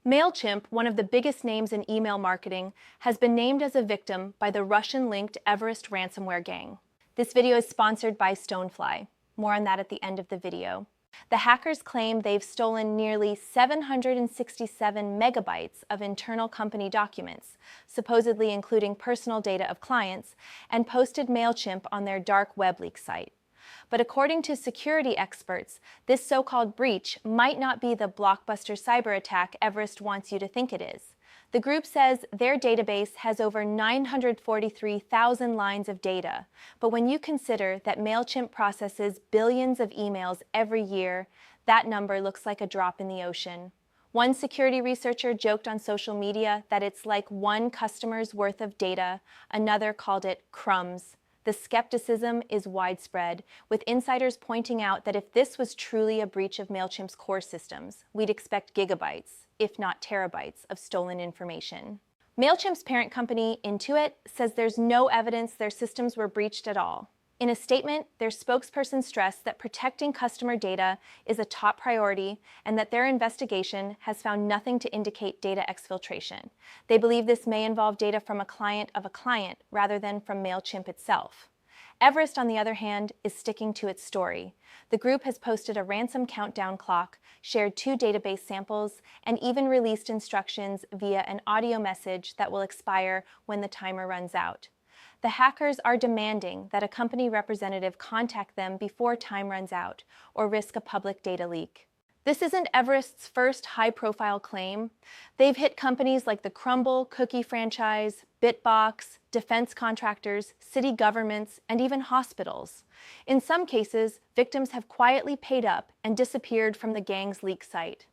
Mailchimp, one of the biggest names in email marketing, has been named as a victim by the Russian-linked Everest ransomware gang. This video is sponsored by Stonefly. More on that at the end of the video. The hackers claim they've stolen nearly 767 megabytes of internal company documents, supposedly including personal data of clients, and posted Mailchimp on their dark web leak site. But according to security experts, this so-called breach might not be the blockbuster cyber attack Everest wants you to think it is. The group says their database has over 943,000 lines of data, but when you consider that Mailchimp processes billions of emails every year, that number looks like a drop in the ocean. One security researcher joked on social media that it's like one customer's worth of data. Another called it crumbs. The skepticism is widespread, with insiders pointing out that if this was truly a breach of Mailchimp's core systems, we'd expect gigabytes, if not terabytes, of stolen information. Mailchimp's parent company, Intuit, says there's no evidence their systems were breached at all. In a statement, their spokesperson stressed that protecting customer data is a top priority and that their investigation has found nothing to indicate data exfiltration. They believe this may involve data from a client of a client rather than from Mailchimp itself. Everest, on the other hand, is sticking to its story. The group has posted a ransom countdown clock, shared 2 database samples, and even released instructions via an audio message that will expire when the timer runs out. The hackers are demanding that a company representative contact them before time runs out or risk a public data leak. This isn't Everest's first high-profile claim. They've hit companies like the Crumble cookie franchise, Bitbox, defense contractors, city governments, and even hospitals. In some cases, victims have quietly paid up and disappeared from the gang's leak site.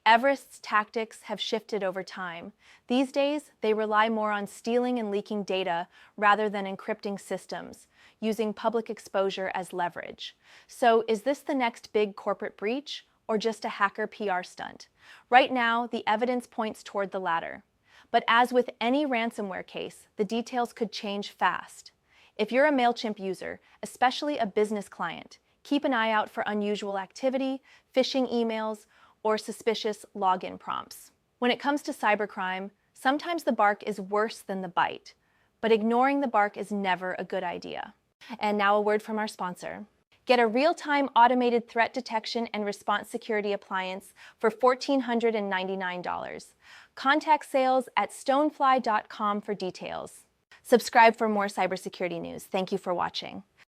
Everest's tactics have shifted over time. These days, they rely more on stealing and leaking data rather than encrypting systems, using public exposure as leverage. So, is this the next big corporate breach, or just a hacker PR stunt? Right now, the evidence points toward the latter. But as with any ransomware case, the details could change fast. If you're a Mailchimp user, especially a business client, keep an eye out for unusual activity, phishing emails, or suspicious login prompts. When it comes to cybercrime, sometimes the bark is worse than the bite, but ignoring the bark is never a good idea. And now a word from our sponsor. Get a real-time automated threat detection and response security appliance for $1,499. Contact sales at stonefly.com for details. Subscribe for more cybersecurity news. Thank you for watching.